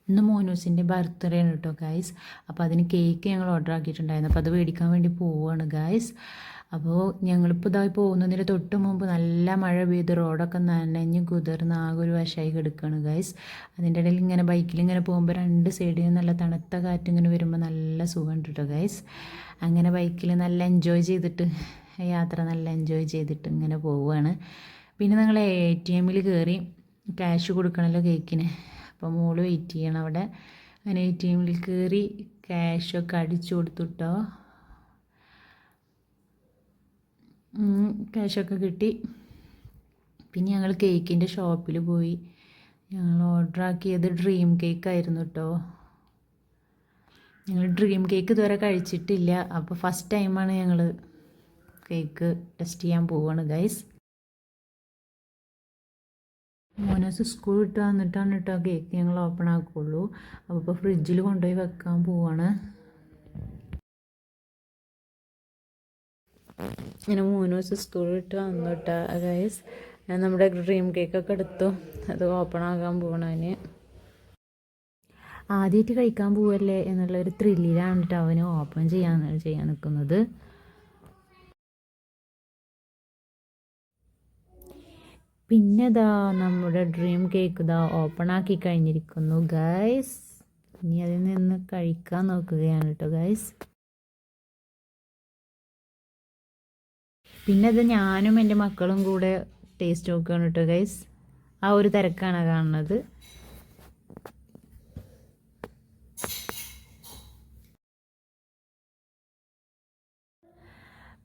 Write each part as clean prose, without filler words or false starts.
ഇന്ന് മോനൂസിൻ്റെ ബർത്ത്ഡേ ആണ് കേട്ടോ ഗായ്സ്. അപ്പോൾ അതിന് കേക്ക് ഞങ്ങൾ ഓർഡർ ആക്കിയിട്ടുണ്ടായിരുന്നു. അപ്പോൾ അത് മേടിക്കാൻ വേണ്ടി പോവുകയാണ് ഗായ്സ്. അപ്പോൾ ഞങ്ങളിപ്പോൾ ഇതായി പോകുന്നതിന് തൊട്ട് മുമ്പ് നല്ല മഴ പെയ്ത് റോഡൊക്കെ നനഞ്ഞ് കുതിർന്ന് ആകെ ഒരു വശമായി കിടക്കുകയാണ് ഗായ്സ്. അതിൻ്റെ ഇടയിൽ ഇങ്ങനെ ബൈക്കിൽ ഇങ്ങനെ പോകുമ്പോൾ രണ്ട് സൈഡിൽ നിന്ന് നല്ല തണുത്ത കാറ്റ് ഇങ്ങനെ വരുമ്പോൾ നല്ല സുഖമുണ്ട് കേട്ടോ ഗായ്സ്. അങ്ങനെ ബൈക്കിൽ നല്ല എൻജോയ് ചെയ്തിട്ട് യാത്ര നല്ല എൻജോയ് ചെയ്തിട്ട് ഇങ്ങനെ പോവുകയാണ്. പിന്നെ ഞങ്ങൾ ATM കയറി ക്യാഷ് കൊടുക്കണമല്ലോ കേക്കിന്. അപ്പോൾ മോള് വെയിറ്റ് ചെയ്യണം അവിടെ. അങ്ങനെ ATM കയറി ക്യാഷൊക്കെ അടിച്ചു കൊടുത്തുട്ടോ. ക്യാഷൊക്കെ കിട്ടി. പിന്നെ ഞങ്ങൾ കേക്കിൻ്റെ ഷോപ്പിൽ പോയി. ഞങ്ങൾ ഓർഡർ ആക്കിയത് ഡ്രീം കേക്കായിരുന്നു കേട്ടോ. ഞങ്ങൾ ഡ്രീം കേക്ക് ഇതുവരെ കഴിച്ചിട്ടില്ല. അപ്പോൾ ഫസ്റ്റ് ടൈമാണ് ഞങ്ങൾ കേക്ക് ടെസ്റ്റ് ചെയ്യാൻ പോവുകയാണ് ഗൈസ്. മോനസ് സ്കൂൾ വിട്ട് വന്നിട്ടാണ് കേട്ടോ കേക്ക് ഞങ്ങൾ ഓപ്പൺ ആക്കുള്ളൂ. അപ്പോൾ ഇപ്പോൾ ഫ്രിഡ്ജിൽ കൊണ്ടുപോയി വെക്കാൻ പോവാണ്. ഇങ്ങനെ മോനൂസ് സ്കൂൾ വിട്ട് വന്നു കേട്ടോ ഗൈസ്. നമ്മുടെ ഡ്രീം കേക്കൊക്കെ എടുത്തു. അത് ഓപ്പൺ ആക്കാൻ പോകണവന്. ആദ്യമായിട്ട് കഴിക്കാൻ പോവല്ലേ എന്നുള്ളൊരു ത്രില്ലിലാണ് കേട്ടോ അവന് ഓപ്പൺ ചെയ്യാൻ നിൽക്കുന്നത്. പിന്നെ ഇതാ നമ്മുടെ ഡ്രീം കേക്ക് ഇതാ ഓപ്പൺ ആക്കി കഴിഞ്ഞിരിക്കുന്നു ഗൈസ്. ഇനി അതിൽ നിന്ന് കഴിക്കാൻ നോക്കുകയാണ് കേട്ടോ ഗൈസ്. പിന്നെ ഇത് ഞാനും എൻ്റെ മക്കളും കൂടെ ടേസ്റ്റ് നോക്കുകയാണ് കേട്ടോ ഗൈസ്. ആ ഒരു തിരക്കാണ് കാണുന്നത്.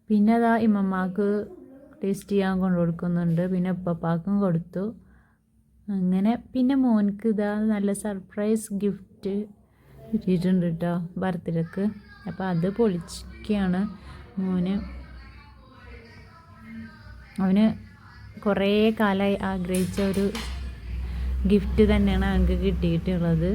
പിന്നെ അതാ ഇമ്മമാക്ക് ടേസ്റ്റ് ചെയ്യാൻ കൊണ്ടു കൊടുക്കുന്നുണ്ട്. പിന്നെ ഉപ്പാക്കും കൊടുത്തു. അങ്ങനെ പിന്നെ മോൻക്ക് ഇതാ നല്ല സർപ്രൈസ് ഗിഫ്റ്റ് കിട്ടിയിട്ടുണ്ട് കേട്ടോ ബർത്ത്ഡേക്ക്. അപ്പോൾ അത് പൊളിച്ചിരിക്കുകയാണ് മോന്. അവന് കുറേ കാലമായി ആഗ്രഹിച്ച ഒരു ഗിഫ്റ്റ് തന്നെയാണ് അവനക്ക് കിട്ടിയിട്ടുള്ളത്.